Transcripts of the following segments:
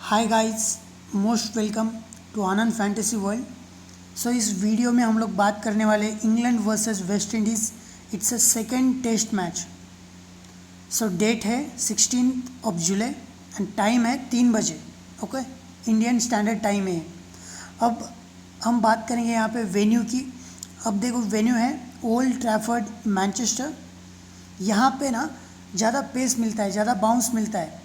Hi guys, most welcome to Anand fantasy world. So इस video में हम लोग बात करने वाले England versus West Indies. It's a second test match. So date है 16 जुलाई एंड टाइम है 3 बजे। ओके, इंडियन स्टैंडर्ड टाइम है। अब हम बात करेंगे यहाँ पे वेन्यू की। अब देखो, वेन्यू है ओल्ड ट्रैफर्ड, मैनचेस्टर। यहाँ पे ना ज़्यादा पेस मिलता है, ज़्यादा बाउंस मिलता है,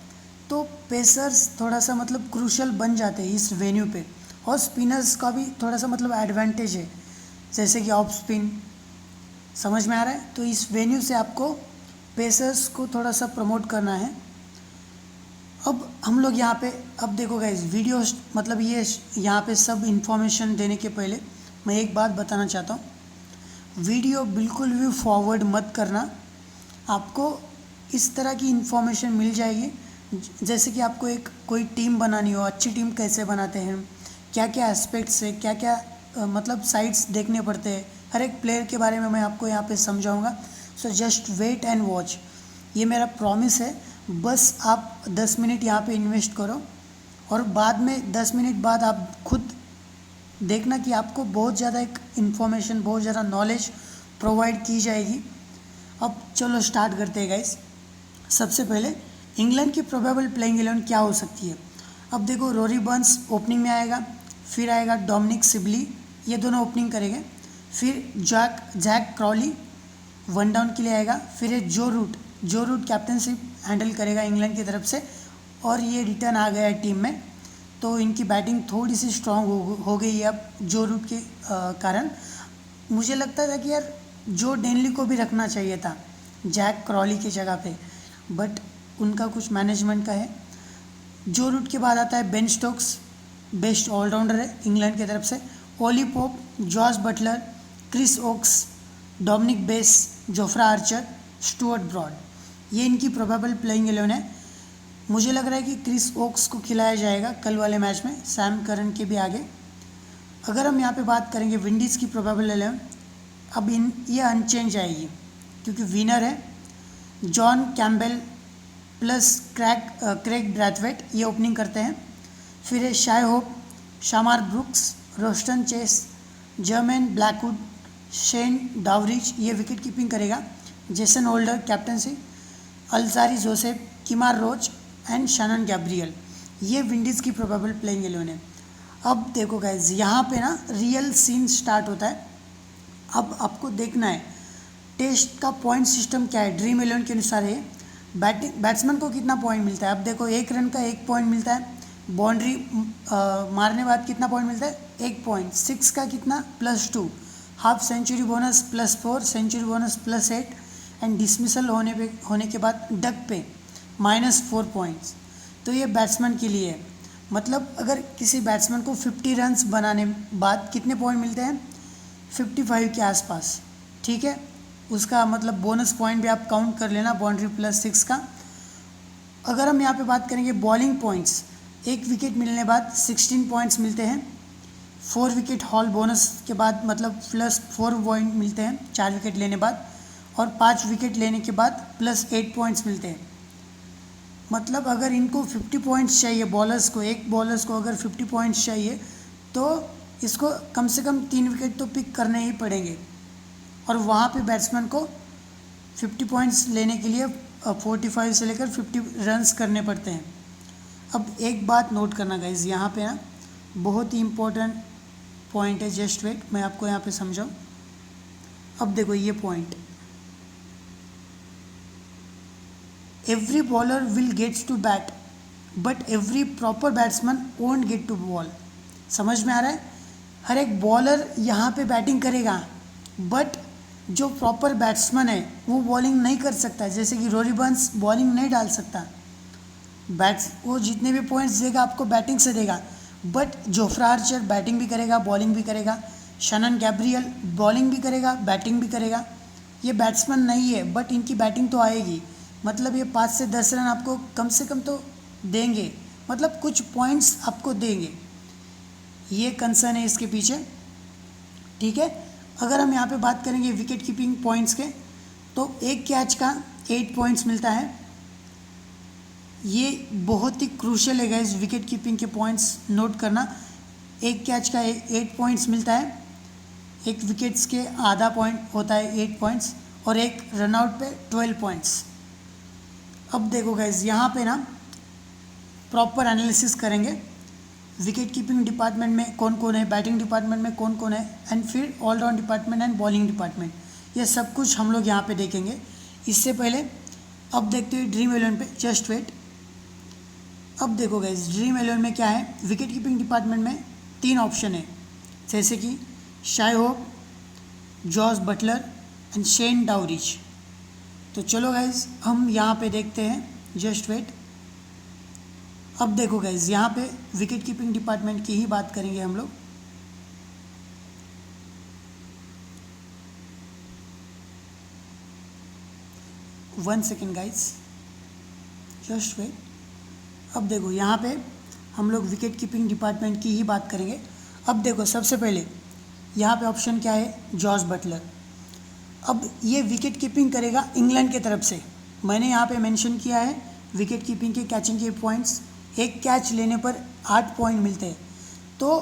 तो पेसर्स थोड़ा सा मतलब क्रूशल बन जाते हैं इस वेन्यू पे। और स्पिनर्स का भी थोड़ा सा मतलब एडवांटेज है, जैसे कि ऑफ स्पिन। समझ में आ रहा है? तो इस वेन्यू से आपको पेसर्स को थोड़ा सा प्रमोट करना है। अब हम लोग यहाँ पे, अब देखो गाइस, वीडियो मतलब ये यहाँ पे सब इन्फॉर्मेशन देने के पहले मैं एक बात बताना चाहता हूँ। वीडियो बिल्कुल भी फॉरवर्ड मत करना। आपको इस तरह की इन्फॉर्मेशन मिल जाएगी, जैसे कि आपको एक कोई टीम बनानी हो, अच्छी टीम कैसे बनाते हैं, क्या क्या एस्पेक्ट्स है, क्या क्या मतलब साइड्स देखने पड़ते हैं, हर एक प्लेयर के बारे में मैं आपको यहाँ पे समझाऊंगा। So just wait and watch, ये मेरा प्रॉमिस है। बस आप 10 मिनट यहाँ पे इन्वेस्ट करो और बाद में 10 मिनट बाद आप खुद देखना कि आपको बहुत ज़्यादा एक इन्फॉर्मेशन, बहुत ज़्यादा नॉलेज प्रोवाइड की जाएगी। अब चलो स्टार्ट करते हैं गाइस। सबसे पहले इंग्लैंड की प्रोबेबल प्लेइंग 11 क्या हो सकती है। अब देखो, रोरी बर्न्स ओपनिंग में आएगा, फिर आएगा डोमिनिक सिबली, ये दोनों ओपनिंग करेंगे। फिर जैक क्रॉली वन डाउन के लिए आएगा। फिर है जो रूट कैप्टनशिप हैंडल करेगा इंग्लैंड की तरफ से, और ये रिटर्न आ गया है टीम में, तो इनकी बैटिंग थोड़ी सी स्ट्रांग हो गई है अब जो रूट के कारण। मुझे लगता था कि यार जो डेनली को भी रखना चाहिए था जैक क्रॉली की जगह पे, बट उनका कुछ मैनेजमेंट का है। जो रूट के बाद आता है बेन स्टोक्स, बेस्ट ऑलराउंडर है इंग्लैंड की तरफ से। Ollie Pope, Jos Buttler, Chris Woakes, Dominic Bess, Jofra Archer, Stuart Broad, ये इनकी प्रोबेबल प्लेइंग 11 है। मुझे लग रहा है कि क्रिस ओक्स को खिलाया जाएगा कल वाले मैच में, सैम करन के भी आगे। अगर हम यहाँ पे बात करेंगे विंडीज़ की प्रोबेबल 11, अब ये अनचेंज आएगी, क्योंकि विनर है John Campbell plus Craig Brathwaite, ये ओपनिंग करते हैं। फिर है Shai Hope, Shamarh Brooks, Roston Chase, Jermaine Blackwood, Shane Dowrich, ये विकेट कीपिंग करेगा। Jason Holder captaincy, Alzarri Joseph, Kemar Roach and Shannon Gabriel, ये विंडीज़ की प्रोबेबल प्लेइंग 11 है। अब देखो गाइज, यहाँ पे ना रियल सीन स्टार्ट होता है। अब आपको देखना है टेस्ट का पॉइंट सिस्टम क्या है। ड्रीम 11 के अनुसार है बैट्समैन को कितना पॉइंट मिलता है। अब देखो, 1 रन का 1 पॉइंट मिलता है, बाउंड्री मारने बाद कितना पॉइंट मिलता है, 1 पॉइंट, 6 का कितना, +2, half century bonus +4, century bonus +8, and dismissal होने के बाद डक पे -4 पॉइंट्स। तो ये बैट्समैन के लिए है। मतलब अगर किसी बैट्समैन को 50 रन्स बनाने बाद कितने पॉइंट मिलते हैं, 55 के आसपास, ठीक है। उसका मतलब बोनस पॉइंट भी आप काउंट कर लेना, बाउंड्री +6 का। अगर हम यहाँ पे बात करेंगे बॉलिंग पॉइंट्स, 1 विकेट मिलने बाद 16 पॉइंट्स मिलते हैं। 4 विकेट हॉल बोनस के बाद मतलब +4 पॉइंट मिलते हैं 4 विकेट लेने बाद, और 5 विकेट लेने के बाद +8 पॉइंट्स मिलते हैं। मतलब अगर इनको 50 पॉइंट्स चाहिए, एक बॉलर्स को अगर 50 पॉइंट्स चाहिए, तो इसको कम से कम 3 विकेट तो पिक करने ही पड़ेंगे, और वहाँ पे बैट्समैन को 50 पॉइंट्स लेने के लिए 45 से लेकर 50 रन्स करने पड़ते हैं। अब एक बात नोट करना गाइज, यहाँ पे ना बहुत ही इम्पोर्टेंट पॉइंट है, जस्ट वेट, मैं आपको यहाँ पे समझाऊँ। अब देखो ये point, every bowler will gets to bat but every proper batsman won't get to ball. समझ में आ रहा है? हर एक बॉलर यहाँ पे बैटिंग करेगा, बट जो प्रॉपर बैट्समैन है वो बॉलिंग नहीं कर सकता। जैसे कि रोरी बर्न्स बॉलिंग नहीं डाल सकता, वो जितने भी पॉइंट्स देगा आपको बैटिंग से देगा, बट जोफ्रा आर्चर बैटिंग भी करेगा, बॉलिंग भी करेगा। शनन गैब्रियल बॉलिंग भी करेगा, बैटिंग भी करेगा। ये बैट्समैन नहीं है, बट इनकी बैटिंग तो आएगी। मतलब ये 5 से 10 रन आपको कम से कम तो देंगे, मतलब कुछ पॉइंट्स आपको देंगे। ये कंसर्न है इसके पीछे, ठीक है। अगर हम यहाँ पे बात करेंगे विकेट कीपिंग पॉइंट्स के, तो एक कैच का 8 पॉइंट्स मिलता है। ये बहुत ही क्रूशियल है गाइस, विकेट कीपिंग के पॉइंट्स नोट करना। एक कैच का 8 पॉइंट्स मिलता है, एक विकेट्स के आधा पॉइंट होता है 8 पॉइंट्स, और एक रनआउट पे 12 पॉइंट्स। अब देखो गाइस, यहाँ पे ना प्रॉपर एनालिसिस करेंगे विकेट कीपिंग डिपार्टमेंट में कौन कौन है, बैटिंग डिपार्टमेंट में कौन कौन है, एंड फिर allround department and bowling department, ये सब कुछ हम लोग यहाँ पे देखेंगे। इससे पहले अब देखते हुए ड्रीम 11 पे, जस्ट वेट। अब देखो गाइस, ड्रीम 11 में क्या है, विकेट कीपिंग डिपार्टमेंट में 3 ऑप्शन है, जैसे कि Shai Hope, Jos Buttler and Shane Dowrich. तो चलो गाइस, हम यहाँ पे देखते हैं, जस्ट वेट। अब देखो गाइस, यहाँ पे विकेट कीपिंग डिपार्टमेंट की ही बात करेंगे हम लोग। One second guys, just wait. अब देखो, यहाँ पे हम लोग विकेट कीपिंग डिपार्टमेंट की ही बात करेंगे। अब देखो, सबसे पहले यहाँ पे ऑप्शन क्या है, जॉस बटलर। अब ये विकेट कीपिंग करेगा इंग्लैंड के तरफ से। मैंने यहाँ पे मेंशन किया है विकेट कीपिंग के कैचिंग के पॉइंट्स, एक कैच लेने पर 8 पॉइंट मिलते हैं। तो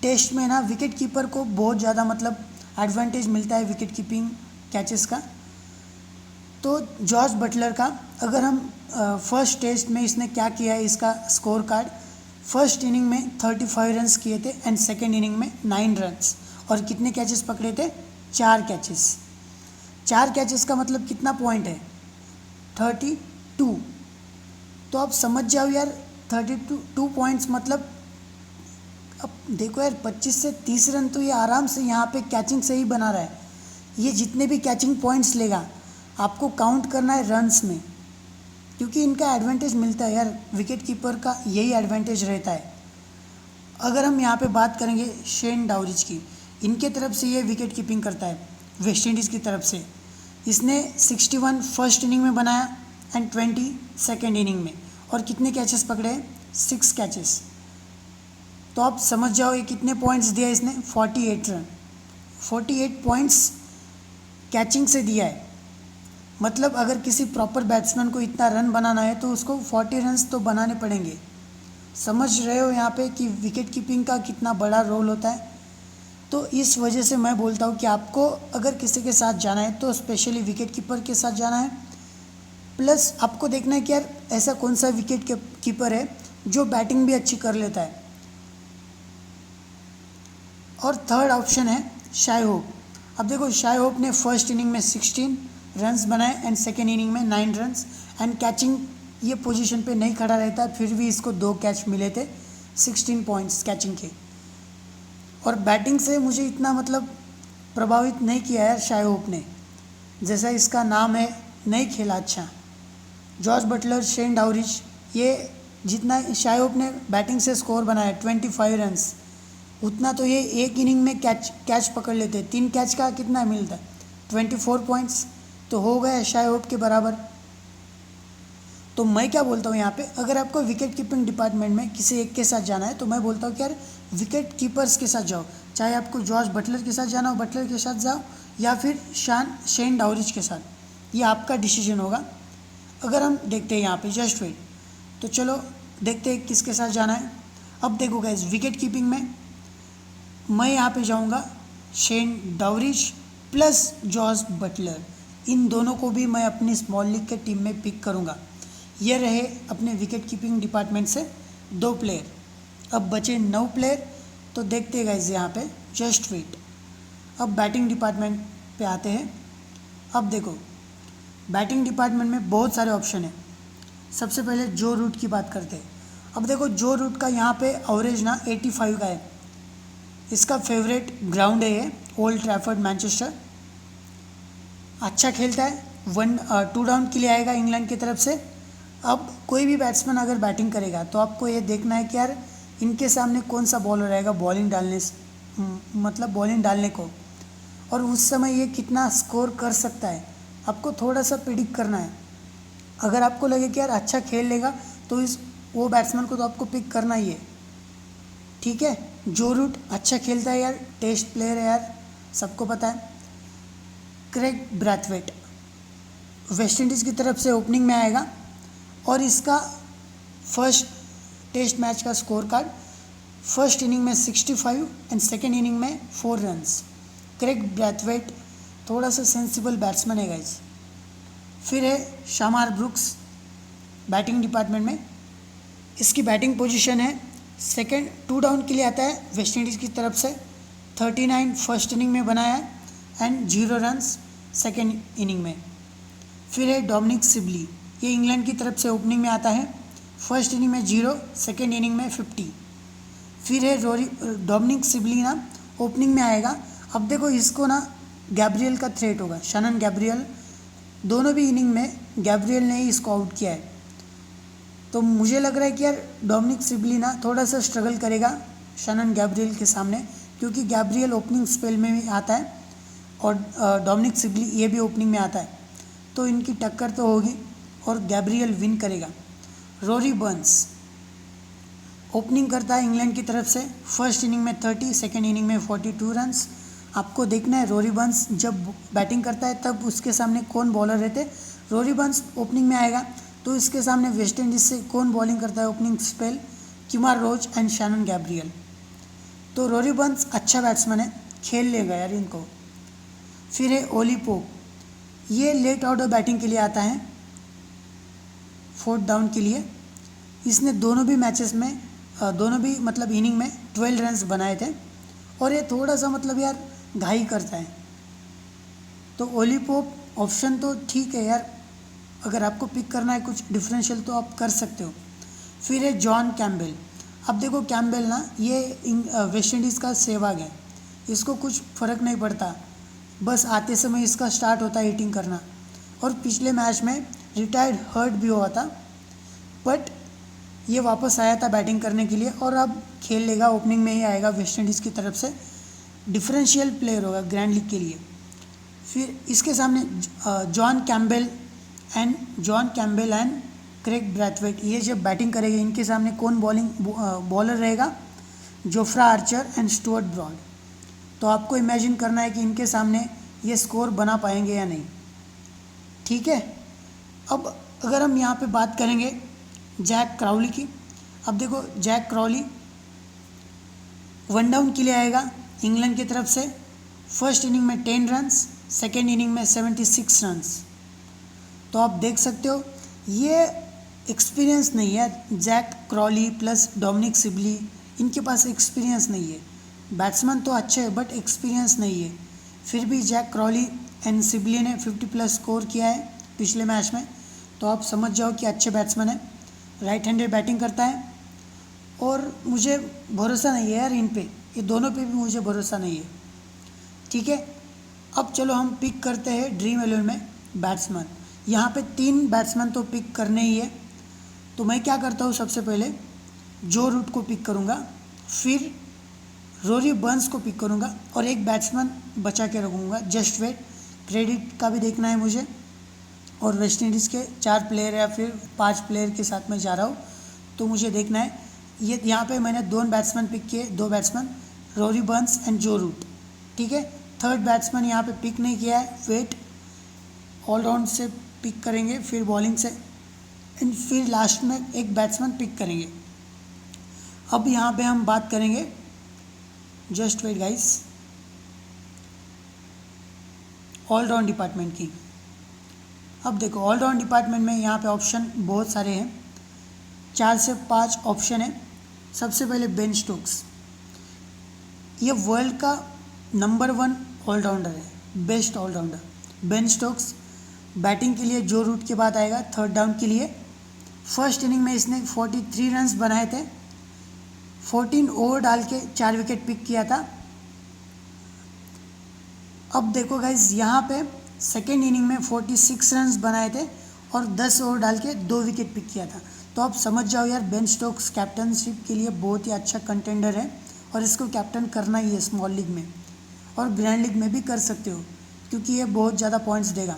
टेस्ट में ना विकेट कीपर को बहुत ज़्यादा मतलब एडवांटेज मिलता है विकेट कीपिंग कैचेस का। तो जॉस बटलर का अगर हम फर्स्ट टेस्ट में इसने क्या किया है, इसका स्कोर कार्ड, फर्स्ट इनिंग में 35 रन्स किए थे एंड सेकेंड इनिंग में 9 रन्स, और कितने कैचेस पकड़े थे, 4 कैचेस। 4 कैचेस का मतलब कितना पॉइंट है, 32। तो आप समझ जाओ यार, 32 पॉइंट्स मतलब, अब देखो यार, 25 से 30 रन तो ये आराम से यहाँ पे कैचिंग से ही बना रहा है। ये जितने भी कैचिंग पॉइंट्स लेगा आपको काउंट करना है रन्स में, क्योंकि इनका एडवांटेज मिलता है यार, विकेट कीपर का यही एडवांटेज रहता है। अगर हम यहाँ पे बात करेंगे शेन डाउरिच की, इनके तरफ से ये विकेट कीपिंग करता है वेस्ट इंडीज़ की तरफ से। इसने 61 फर्स्ट इनिंग में बनाया एंड 20 सेकेंड इनिंग में, और कितने कैचेस पकड़े, 6 कैचेस। तो आप समझ जाओ ये कितने पॉइंट्स दिया इसने, 48 रन, 48 पॉइंट्स कैचिंग से दिया है। मतलब अगर किसी प्रॉपर बैट्समैन को इतना रन बनाना है तो उसको 40 रन्स तो बनाने पड़ेंगे। समझ रहे हो यहाँ पे कि विकेट कीपिंग का कितना बड़ा रोल होता है। तो इस वजह से मैं बोलता हूँ कि आपको अगर किसी के साथ जाना है तो स्पेशली विकेट कीपर के साथ जाना है। प्लस आपको देखना है कि यार ऐसा कौन सा विकेट कीपर है जो बैटिंग भी अच्छी कर लेता है। और थर्ड ऑप्शन है शाई होप। अब देखो, शाई होप ने फर्स्ट इनिंग में 16 रन्स बनाए एंड सेकेंड इनिंग में 9 रन्स, एंड कैचिंग ये पोजीशन पे नहीं खड़ा रहता, फिर भी इसको 2 कैच मिले थे, 16 पॉइंट्स कैचिंग के। और बैटिंग से मुझे इतना मतलब प्रभावित नहीं किया है शाई होप ने, जैसा इसका नाम है, नहीं खेला अच्छा। जॉस बटलर, शेन डाउरिच, ये जितना शाई होप ने बैटिंग से स्कोर बनाया 25 रन्स, उतना तो ये एक इनिंग में कैच पकड़ लेते। 3 कैच का कितना मिलता है, 24 पॉइंट्स, तो हो गया शाई होप के बराबर। तो मैं क्या बोलता हूँ यहाँ पे, अगर आपको विकेट कीपिंग डिपार्टमेंट में किसी एक के साथ जाना है तो मैं बोलता हूँ कि यार विकेट कीपर्स के साथ जाओ। चाहे आपको जॉस बटलर के साथ जाना हो, बटलर के साथ जाओ, या फिर शेन डाउरिच के साथ, ये आपका डिसीजन होगा। अगर हम देखते हैं यहाँ पे, जस्ट वेट, तो चलो देखते हैं किसके साथ जाना है। अब देखो गाइस, विकेट कीपिंग में मैं यहाँ पे जाऊँगा Shane Dowrich plus Jos Buttler, इन दोनों को भी मैं अपनी स्मॉल लीग के टीम में पिक करूँगा। ये रहे अपने विकेट कीपिंग डिपार्टमेंट से 2 प्लेयर। अब बचे 9 प्लेयर, तो देखते हैं गाइस यहाँ पे, जस्ट वेट। अब बैटिंग डिपार्टमेंट पे आते हैं। अब देखो, बैटिंग डिपार्टमेंट में बहुत सारे ऑप्शन हैं। सबसे पहले जो रूट की बात करते हैं। अब देखो, जो रूट का यहाँ पे एवरेज ना 85 का है। इसका फेवरेट ग्राउंड है ये, ओल्ड ट्रैफर्ड मैनचेस्टर। अच्छा खेलता है, 2 डाउन के लिए आएगा इंग्लैंड की तरफ से। अब कोई भी बैट्समैन अगर बैटिंग करेगा तो आपको ये देखना है कि यार इनके सामने कौन सा बॉलर रहेगा बॉलिंग डालने को, और उस समय ये कितना स्कोर कर सकता है, आपको थोड़ा सा प्रिडिक्ट करना है। अगर आपको लगे कि यार अच्छा खेल लेगा तो वो बैट्समैन को तो आपको पिक करना ही है, ठीक है। जो रूट अच्छा खेलता है यार, टेस्ट प्लेयर है यार, सबको पता है। क्रेग ब्रैथवेट वेस्ट इंडीज़ की तरफ से ओपनिंग में आएगा, और इसका फर्स्ट टेस्ट मैच का स्कोर कार्ड। फर्स्ट इनिंग में 65 एंड सेकेंड इनिंग में 4 रन्स। क्रेग ब्रैथवेट थोड़ा सा सेंसिबल बैट्समैन है गाइज। फिर है शामार ब्रुक्स बैटिंग डिपार्टमेंट में। इसकी बैटिंग पोजीशन है सेकेंड, 2 डाउन के लिए आता है वेस्ट इंडीज़ की तरफ से। 39 फर्स्ट इनिंग में बनाया है एंड 0 रन्स सेकेंड इनिंग में। फिर है डोमिनिक सिबली, ये इंग्लैंड की तरफ से ओपनिंग में आता है। फर्स्ट इनिंग में 0, सेकेंड इनिंग में 50। फिर है डोमिनिक सिबली ना ओपनिंग में आएगा। अब देखो इसको ना गैब्रियल का थ्रेट होगा, शनन गैब्रियल। दोनों भी इनिंग में गैब्रियल ने ही इसको आउट किया है। तो मुझे लग रहा है कि यार डोमिनिक सिबली ना थोड़ा सा स्ट्रगल करेगा शनन गैब्रियल के सामने, क्योंकि गैब्रियल ओपनिंग स्पेल में भी आता है और डोमिनिक सिबली ये भी ओपनिंग में आता है। तो इनकी टक्कर तो होगी और गैब्रियल विन करेगा। रोरी बर्न्स ओपनिंग करता है इंग्लैंड की तरफ से। फर्स्ट इनिंग में 30, सेकेंड इनिंग में 42 रन्स। आपको देखना है रोरी बर्न्स जब बैटिंग करता है तब उसके सामने कौन बॉलर रहते। रोरी बर्न्स ओपनिंग में आएगा तो इसके सामने वेस्ट इंडीज़ से कौन बॉलिंग करता है opening spell, Kemar Roach and Shannon Gabriel. तो रोरी बर्न्स अच्छा बैट्समैन है, खेल लेगा यार इनको। फिर है ओली पोप, ये लेट ऑर्डर बैटिंग के लिए आता है, 4th डाउन के लिए। इसने दोनों भी मैचेस में दोनों भी मतलब इनिंग में 12 रन्स बनाए थे और ये थोड़ा सा मतलब यार घाई करता है। तो ओली पोप ऑप्शन तो ठीक है यार, अगर आपको पिक करना है कुछ डिफरेंशियल तो आप कर सकते हो। फिर है जॉन कैम्बेल। अब देखो कैम्बेल ना ये वेस्ट इंडीज़ का सहवाग है, इसको कुछ फ़र्क नहीं पड़ता, बस आते समय इसका स्टार्ट होता है हिटिंग करना। और पिछले मैच में रिटायर्ड हर्ट भी हुआ था, बट ये वापस आया था बैटिंग करने के लिए और अब खेल लेगा, ओपनिंग में ही आएगा वेस्ट इंडीज़ की तरफ से। डिफरेंशियल प्लेयर होगा ग्रैंड लीग के लिए। फिर इसके सामने John Campbell and Kraigg Brathwaite, ये जब बैटिंग करेंगे इनके सामने कौन बॉलर रहेगा, Jofra Archer and Stuart Broad. तो आपको इमेजिन करना है कि इनके सामने ये स्कोर बना पाएंगे या नहीं, ठीक है। अब अगर हम यहाँ पे बात करेंगे जैक क्राउली की। अब देखो जैक क्राउली 1 डाउन के लिए आएगा इंग्लैंड की तरफ से। फर्स्ट इनिंग में 10 रन्स, सेकेंड इनिंग में 76 रन्स। तो आप देख सकते हो ये एक्सपीरियंस नहीं है, Zak Crawley plus Dominic Sibley, इनके पास एक्सपीरियंस नहीं है। बैट्समैन तो अच्छे हैं बट एक्सपीरियंस नहीं है। फिर भी जैक क्राउली एंड सिबली ने 50+ स्कोर किया है पिछले मैच में, तो आप समझ जाओ कि अच्छे बैट्समैन है। राइट हैंडेड बैटिंग करता है और मुझे भरोसा नहीं है यार इन पे, ये दोनों पे भी मुझे भरोसा नहीं है, ठीक है। अब चलो हम पिक करते हैं ड्रीम 11 में बैट्समैन। यहाँ पे 3 बैट्समैन तो पिक करने ही है, तो मैं क्या करता हूँ, सबसे पहले जो रूट को पिक करूँगा, फिर रोरी बर्न्स को पिक करूँगा और एक बैट्समैन बचा के रखूँगा, जस्ट वेट। क्रेडिट का भी देखना है मुझे, और वेस्ट इंडीज़ के 4 प्लेयर या फिर 5 प्लेयर के साथ मैं जा रहा हूँ, तो मुझे देखना है। ये यहाँ पे मैंने 2 बैट्समैन पिक किए, 2 बैट्समैन रोरी बर्न्स एंड जो रूट, ठीक है। थर्ड बैट्समैन यहाँ पे पिक नहीं किया है, वेट ऑलराउंड से पिक करेंगे, फिर बॉलिंग से, एंड फिर लास्ट में एक बैट्समैन पिक करेंगे। अब यहाँ पे हम बात करेंगे, just wait guys, allround department की। अब देखो ऑलराउंड डिपार्टमेंट में यहाँ पे ऑप्शन बहुत सारे हैं, 4 से 5 ऑप्शन है। सबसे पहले बेन स्टोक्स, ये वर्ल्ड का नंबर 1 ऑलराउंडर है, best allrounder. Ben Stokes batting के लिए जो रूट के बाद आएगा 3rd डाउन के लिए। फर्स्ट इनिंग में इसने 43 रन्स बनाए थे, 14 ओवर डाल के 4 विकेट पिक किया था। अब देखो गाइज यहाँ पे सेकेंड इनिंग में 46 रन्स बनाए थे और 10 ओवर डाल के 2 विकेट पिक किया था। तो आप समझ जाओ यार बेन स्टोक्स कैप्टनशिप के लिए बहुत ही अच्छा कंटेंडर है और इसको कैप्टन करना ही है स्मॉल लीग में, और ग्रैंड लीग में भी कर सकते हो क्योंकि ये बहुत ज़्यादा पॉइंट्स देगा।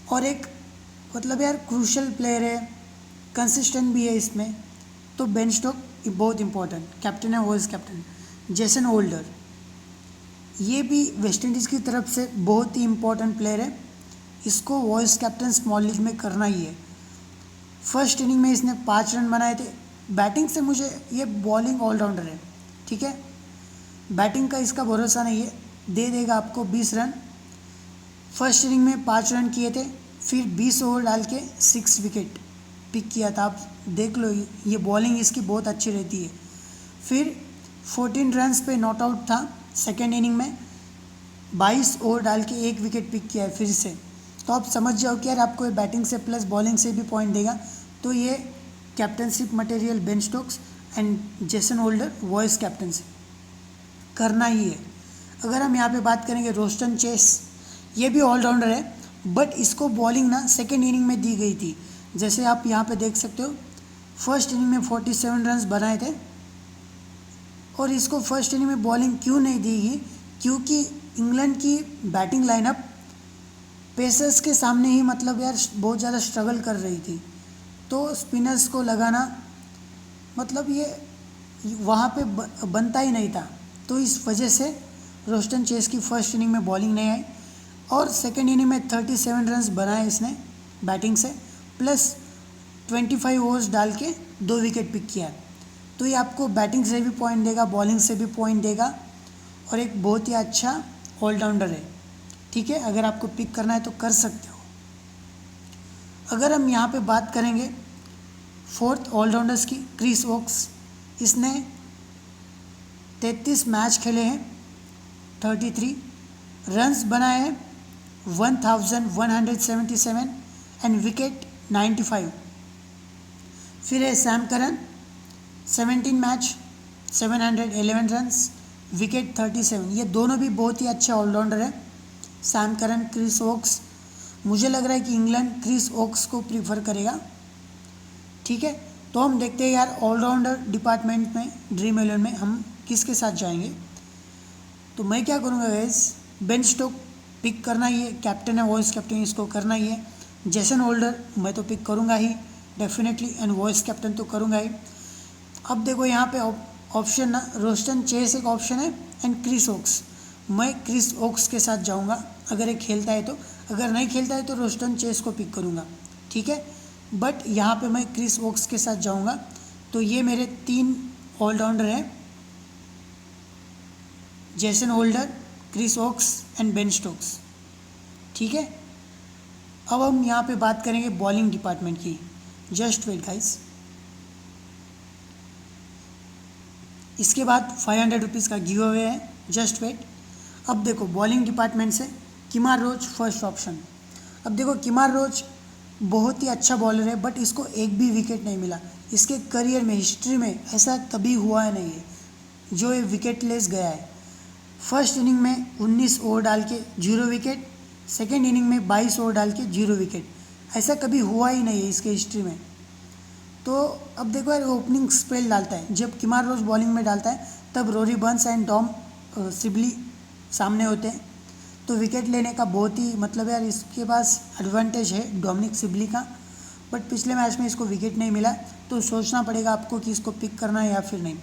और एक मतलब यार क्रूशल प्लेयर है, कंसिस्टेंट भी है इसमें, तो बेन स्टोक बहुत इंपॉर्टेंट कैप्टन है, वाइस कैप्टन। जेसन होल्डर, ये भी वेस्ट इंडीज़ की तरफ से बहुत ही इंपॉर्टेंट प्लेयर है, इसको वाइस कैप्टन स्मॉल लीग में करना ही है। फर्स्ट इनिंग में इसने 5 रन बनाए थे। बैटिंग से मुझे ये बॉलिंग ऑलराउंडर है, ठीक है, बैटिंग का इसका भरोसा नहीं है, दे देगा आपको 20 रन। फर्स्ट इनिंग में 5 रन किए थे, फिर 20 ओवर डाल के 6 विकेट पिक किया था। आप देख लो, ये बॉलिंग इसकी बहुत अच्छी रहती है। फिर 14 रन्स पे नॉट आउट था सेकेंड इनिंग में, 22 ओवर डाल के 1 विकेट पिक किया है फिर से। तो आप समझ जाओ कि यार आपको ये बैटिंग से प्लस बॉलिंग से भी पॉइंट देगा। तो ये captainship material Ben Stokes and Jason Holder vice captainship करना ही है। अगर हम यहाँ पे बात करेंगे रोस्टन चेस, ये भी ऑलराउंडर है, बट इसको बॉलिंग ना सेकेंड इनिंग में दी गई थी। जैसे आप यहाँ पे देख सकते हो, फर्स्ट इनिंग में 47 रन्स बनाए थे, और इसको फर्स्ट इनिंग में बॉलिंग क्यों नहीं दी गई, क्योंकि इंग्लैंड की बैटिंग लाइनअप पेसर्स के सामने ही मतलब यार बहुत ज़्यादा स्ट्रगल कर रही थी। तो स्पिनर्स को लगाना मतलब ये वहाँ पे बनता ही नहीं था। तो इस वजह से रोस्टन चेस की फर्स्ट इनिंग में बॉलिंग नहीं आई, और सेकेंड इनिंग में 37 रन्स बनाए इसने बैटिंग से, प्लस 25 ओवर्स डाल के 2 विकेट पिक किया। तो ये आपको बैटिंग से भी पॉइंट देगा, बॉलिंग से भी पॉइंट देगा, और एक बहुत ही अच्छा ऑलराउंडर है, ठीक है। अगर आपको पिक करना है तो कर सकते हो। अगर हम यहाँ पे बात करेंगे फोर्थ ऑलराउंडर्स की, क्रिस वोक्स, इसने 33 मैच खेले हैं, 33 रन्स बनाए हैं 1177 एंड विकेट 95। फिर है Sam Curran, 17 match 711 runs, wicket 37। ये दोनों भी बहुत ही अच्छे ऑलराउंडर है, सैम करन, क्रिस वोक्स। मुझे लग रहा है कि इंग्लैंड क्रिस वोक्स को प्रीफर करेगा, ठीक है। तो हम देखते हैं यार ऑलराउंडर डिपार्टमेंट में ड्रीम 11 में हम किसके साथ जाएंगे। तो मैं क्या करूँगा गाइस, बेन स्टोक पिक करना ही है, कैप्टन है, वॉइस कैप्टन, इसको करना ही है। जेसन होल्डर मैं तो पिक करूँगा ही डेफिनेटली, एंड वॉइस कैप्टन तो करूँगा ही। अब देखो यहाँ पे ऑप्शन ना, रोस्टन चेस एक ऑप्शन है एंड क्रिस वोक्स। मैं क्रिस वोक्स के साथ जाऊँगा अगर ये खेलता है तो, अगर नहीं खेलता है तो रोस्टन चेस को पिक करूँगा, ठीक है। बट यहाँ पे मैं क्रिस वोक्स के साथ जाऊँगा। तो ये मेरे 3 ऑलराउंडर हैं, Jason Holder, Chris Woakes and Ben Stokes, ठीक है। अब हम यहाँ पे बात करेंगे बॉलिंग डिपार्टमेंट की। जस्ट वेट गाइस, इसके बाद 500 रुपीज़ का गिव अवे है, जस्ट वेट। अब देखो बॉलिंग डिपार्टमेंट से किमार रोच फर्स्ट ऑप्शन। अब देखो किमार रोच बहुत ही अच्छा बॉलर है, बट इसको एक भी विकेट नहीं मिला। इसके करियर में, हिस्ट्री में ऐसा कभी हुआ है नहीं है जो ये विकेट लेस गया है। फर्स्ट इनिंग में 19 ओवर डाल के 0 विकेट, सेकेंड इनिंग में 22 ओवर डाल के 0 विकेट, ऐसा कभी हुआ ही नहीं है इसके हिस्ट्री में। तो अब देखो यार, ओपनिंग स्पेल डालता है, जब किमार रोच बॉलिंग में डालता है तब Rory Burns and Tom Sibley सामने होते हैं। तो विकेट लेने का बहुत ही मतलब यार इसके पास एडवांटेज है डोमिनिक सिबली का, बट पिछले मैच में इसको विकेट नहीं मिला। तो सोचना पड़ेगा आपको कि इसको पिक करना है या फिर नहीं।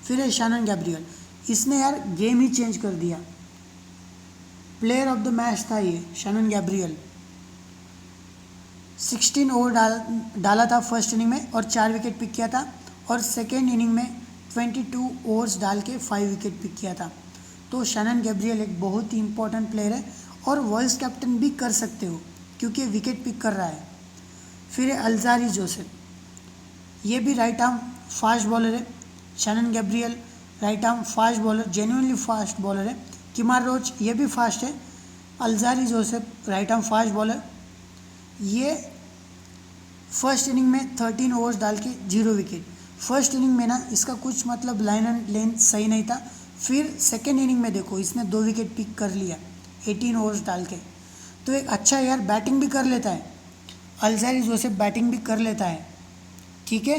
फिर है शैनन गैब्रियल, इसने यार गेम ही चेंज कर दिया, प्लेयर ऑफ द मैच था ये शैनन गैब्रियल। 16 ओवर डाला था फर्स्ट इनिंग में और 4 विकेट पिक किया था, और सेकेंड इनिंग में 22 ओवर्स डाल के 5 विकेट पिक किया था। तो शैनन गैब्रियल एक बहुत ही इंपॉर्टेंट प्लेयर है, और वॉइस कैप्टन भी कर सकते हो क्योंकि विकेट पिक कर रहा है। फिर है अल्जारी जोसेफ, ये भी राइट आर्म फास्ट बॉलर है। Shannon Gabriel right arm fast bowler, genuinely fast bowler है। किमार रोच ये भी फास्ट है। Alzarri Joseph right arm fast bowler. ये फर्स्ट इनिंग में 13 ओवर्स डाल के 0 विकेट। फर्स्ट इनिंग में ना इसका कुछ मतलब लाइन एंड लेंथ सही नहीं था। फिर सेकेंड इनिंग में देखो इसने 2 विकेट पिक कर लिया 18 ओवर्स डाल के। तो एक अच्छा यार बैटिंग भी कर लेता है, अल्जारी जोसेफ बैटिंग भी कर लेता है, ठीक है।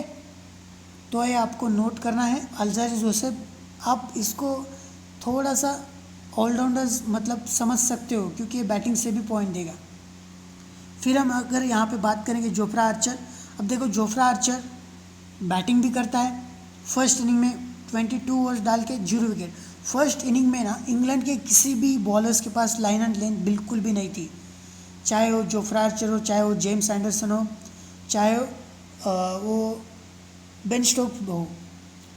तो ये आपको नोट करना है, अल्जारी जोसेफ। आप इसको थोड़ा सा ऑलराउंडर्स मतलब समझ सकते हो क्योंकि ये बैटिंग से भी पॉइंट देगा। फिर हम अगर यहाँ पे बात करेंगे जोफ्रा आर्चर। अब देखो जोफ्रा आर्चर बैटिंग भी करता है। फर्स्ट इनिंग में 22 ओवर्स डाल के 0 विकेट। फर्स्ट इनिंग में ना इंग्लैंड के किसी भी बॉलर्स के पास लाइन एंड लेंथ बिल्कुल भी नहीं थी, चाहे वो जोफ्रा आर्चर हो, चाहे वो जेम्स एंडरसन हो, चाहे वो बेन स्टोक्स हो,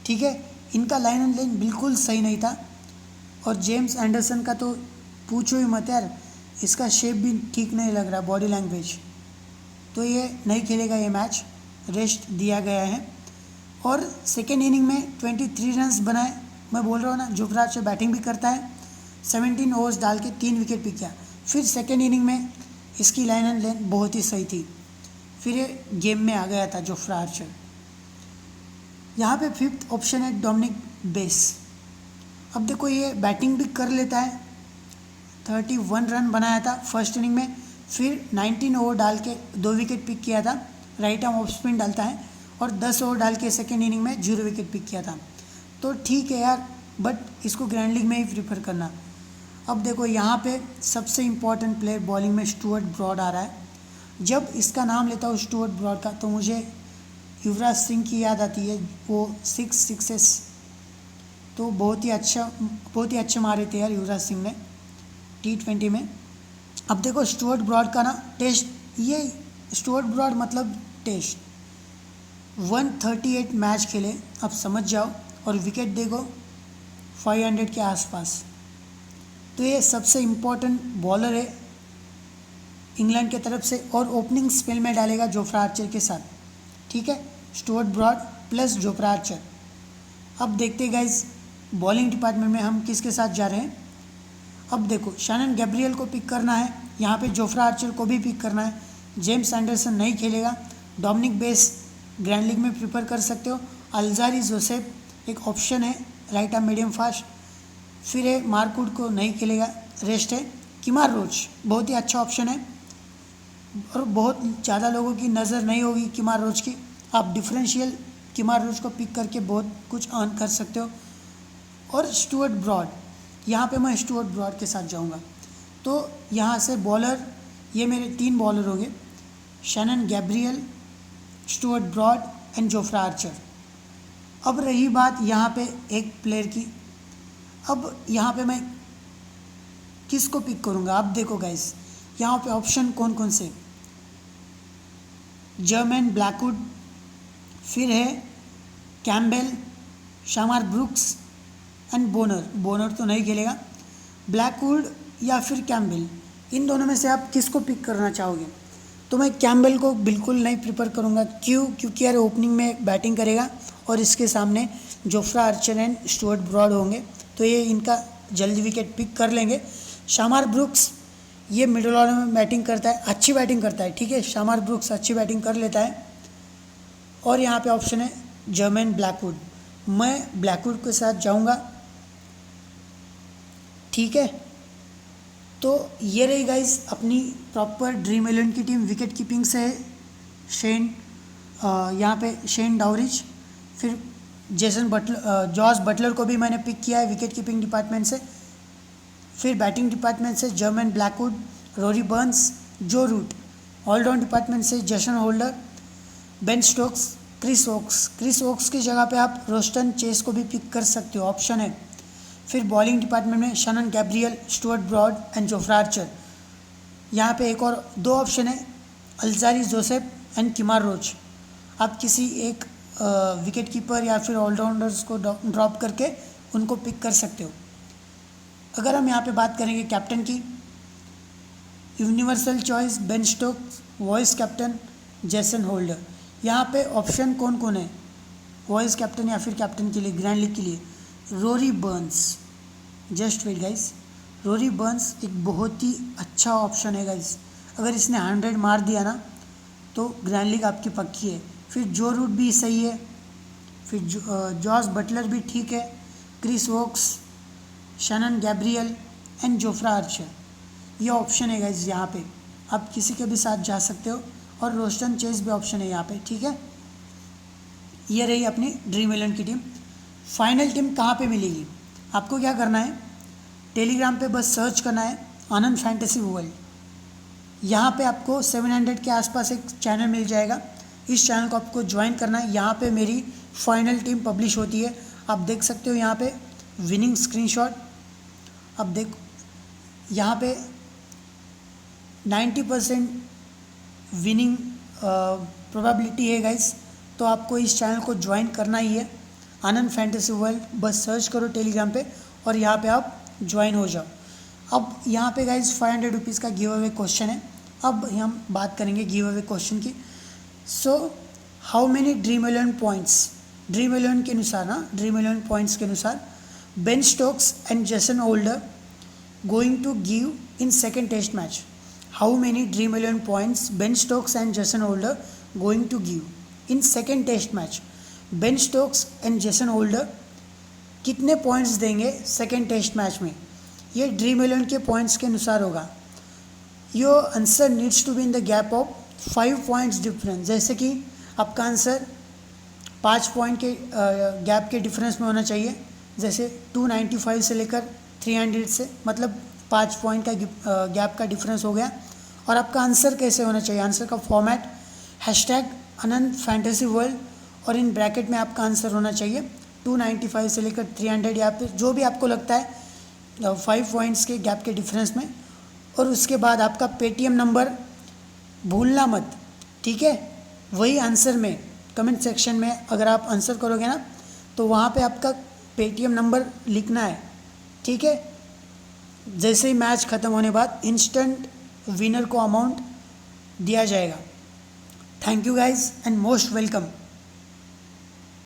ठीक है। इनका लाइन एंड लाइन बिल्कुल सही नहीं था। और जेम्स एंडरसन का तो पूछो ही मत यार, इसका शेप भी ठीक नहीं लग रहा, बॉडी लैंग्वेज। तो ये नहीं खेलेगा ये मैच, रेस्ट दिया गया है। और सेकेंड इनिंग में 23 रन्स बनाए। मैं बोल रहा हूँ ना, जुवराज से बैटिंग भी करता है, 17 ओवर्स डाल के 3 विकेट पिक किया। फिर सेकेंड इनिंग में इसकी लाइन एंड लेंथ बहुत ही सही थी, फिर ये गेम में आ गया था जोफ्रा आर्चर। यहाँ पे फिफ्थ ऑप्शन है डोमिनिक बेस। अब देखो ये बैटिंग भी कर लेता है, 31 रन बनाया था फर्स्ट इनिंग में, फिर 19 ओवर डाल के 2 विकेट पिक किया था, राइट आर्म ऑफ स्पिन डालता है, और 10 ओवर डाल के सेकेंड इनिंग में 0 विकेट पिक किया था। तो ठीक है यार, बट इसको ग्रैंड लीग में ही प्रीफर करना। अब देखो यहाँ पे सबसे इम्पॉर्टेंट प्लेयर बॉलिंग में स्टुअर्ट ब्रॉड आ रहा है। जब इसका नाम लेता हूँ स्टुअर्ट ब्रॉड का, तो मुझे युवराज सिंह की याद आती है, वो 6 सिक्सेस तो बहुत ही अच्छे मारे थे यार युवराज सिंह ने T20 में। अब देखो स्टुअर्ट ब्रॉड का ना टेस्ट, ये स्टुअर्ट ब्रॉड मतलब टेस्ट 138 मैच खेले, अब समझ जाओ, और विकेट देखो 500 के आसपास। तो ये सबसे इम्पोर्टेंट बॉलर है इंग्लैंड के तरफ से, और ओपनिंग स्पेल में डालेगा जोफ्रा आर्चर के साथ, ठीक है। Stuart Broad plus Jofra Archer. अब देखते हैं गाइज बॉलिंग डिपार्टमेंट में हम किसके साथ जा रहे हैं। अब देखो शैनन गैब्रियल को पिक करना है, यहाँ पे जोफ्रा आर्चर को भी पिक करना है। जेम्स एंडरसन नहीं खेलेगा, डोमिनिक बेस ग्रैंड लीग में प्रिफर कर सकते हो। अल्जारी जोसेफ एक ऑप्शन है, राइट आर्म मीडियम फास्ट। फिर है मार्कवुड को नहीं खेलेगा, रेस्ट है। किमार रोच बहुत ही अच्छा ऑप्शन है, और बहुत ज़्यादा लोगों की नज़र नहीं होगी किमार रोच की। आप डिफरेंशियल किमार रोच को पिक करके बहुत कुछ अर्न कर सकते हो। और स्टुअर्ट ब्रॉड, यहाँ पे मैं स्टुअर्ट ब्रॉड के साथ जाऊँगा। तो यहाँ से बॉलर, ये मेरे 3 बॉलर हो गए, Shannon Gabriel, Stuart Broad and Jofra Archer. अब रही बात यहाँ पे एक प्लेयर की, अब यहाँ पे मैं किसको पिक करूँगा। आप देखो गाइस यहाँ पे ऑप्शन कौन कौन से, जर्मन ब्लैकवुड, फिर है कैम्बेल, शामार ब्रुक्स एंड बोनर तो नहीं खेलेगा, ब्लैकवुड या फिर कैम्बेल, इन दोनों में से आप किसको पिक करना चाहोगे। तो मैं कैम्बेल को बिल्कुल नहीं प्रिफर करूँगा, क्योंकि यार ओपनिंग में बैटिंग करेगा और इसके सामने Jofra Archer and Stuart Broad होंगे, तो ये इनका जल्दी विकेट पिक कर लेंगे। शामार ब्रुक्स ये मिडल ऑर्डर में बैटिंग करता है, अच्छी बैटिंग करता है, ठीक है, शामार ब्रुक्स अच्छी बैटिंग कर लेता है। और यहाँ पे ऑप्शन है जर्मन ब्लैकवुड, मैं ब्लैकवुड के साथ जाऊँगा, ठीक है। तो ये रही गाइस अपनी प्रॉपर ड्रीम 11 की टीम। विकेट कीपिंग से शेन, यहाँ पे शेन डावरिच, फिर जेसन बटलर, जॉस बटलर को भी मैंने पिक किया है विकेट कीपिंग डिपार्टमेंट से। फिर बैटिंग डिपार्टमेंट से Jermaine Blackwood, Rory Burns, Joe Root. Allround department से Jason Holder, Ben Stokes, Chris Woakes की जगह पे आप रोस्टन चेस को भी पिक कर सकते हो, ऑप्शन है। फिर बॉलिंग डिपार्टमेंट में Shannon Gabriel, Stuart Broad and Jofra Archer. यहाँ पे एक और 2 ऑप्शन है, Alzarri Joseph and Kemar Roach. आप किसी एक विकेट कीपर या फिर ऑलराउंडर्स को ड्रॉप करके उनको पिक कर सकते हो। अगर हम यहाँ पे बात करेंगे कैप्टन की, universal choice Ben Stokes, vice captain Jason holder. यहाँ पे ऑप्शन कौन कौन है वॉइस कैप्टन या फिर कैप्टन के लिए ग्रैंड लीग के लिए, Rory Burns, just wait guys, Rory Burns एक बहुत ही अच्छा ऑप्शन है गाइस। अगर इसने 100 मार दिया ना तो ग्रैंड लीग आपकी पक्की है। फिर जो रूट भी सही है, फिर जॉस बटलर भी ठीक है, Chris Woakes, Shannon Gabriel and Jofra Archer, ये ऑप्शन है गाइस। यहाँ पे आप किसी के भी साथ जा सकते हो, और रोस्टन चेस भी ऑप्शन है यहाँ पे, ठीक है। ये रही अपनी ड्रीम 11 की टीम। फाइनल टीम कहाँ पे मिलेगी, आपको क्या करना है, टेलीग्राम पे बस सर्च करना है आनंद फैंटेसी वर्ल्ड। यहाँ पे आपको 700 के आसपास एक चैनल मिल जाएगा, इस चैनल को आपको ज्वाइन करना है। यहाँ पे मेरी फाइनल टीम पब्लिश होती है, आप देख सकते हो यहाँ पे विनिंग स्क्रीनशॉट। अब देखो यहाँ पे 90% विनिंग प्रोबेबिलिटी है गाइस, तो आपको इस चैनल को ज्वाइन करना ही है, आनंद फैंटेसी वर्ल्ड। बस सर्च करो टेलीग्राम पे और यहाँ पे आप ज्वाइन हो जाओ। अब यहाँ पे गाइस 500 रुपीज़ का गिव अवे क्वेश्चन है। अब हम बात करेंगे गिव अवे क्वेश्चन की। So how many Dream 11 points, Dream 11 के अनुसार ना, ड्रीम 11 पॉइंट्स के अनुसार Ben Stokes and Jason Holder going to give in second test match. How many Dream 11 points Ben Stokes and Jason Holder going to give in second test match. Ben Stokes and Jason holder कितने points देंगे second test match में, ये Dream 11 के points के अनुसार होगा। Your answer needs to be in the gap of 5 points difference. जैसे कि आपका आंसर 5 पॉइंट के गैप के डिफरेंस में होना चाहिए। जैसे 295 से लेकर 300 से, मतलब 5 पॉइंट का गैप का डिफरेंस हो गया। और आपका आंसर कैसे होना चाहिए, आंसर का फॉर्मेट #आनंद फैंटेसी वर्ल्ड, और इन ब्रैकेट में आपका आंसर होना चाहिए 295 से लेकर 300, या फिर जो भी आपको लगता है 5 पॉइंट्स के गैप के डिफरेंस में। और उसके बाद आपका पेटीएम नंबर भूलना मत, ठीक है। वही आंसर में कमेंट सेक्शन में अगर आप आंसर करोगे ना, तो वहाँ पे आपका पेटीएम नंबर लिखना है, ठीक है। जैसे ही मैच ख़त्म होने बाद इंस्टेंट विनर को अमाउंट दिया जाएगा। Thank you guys and most welcome.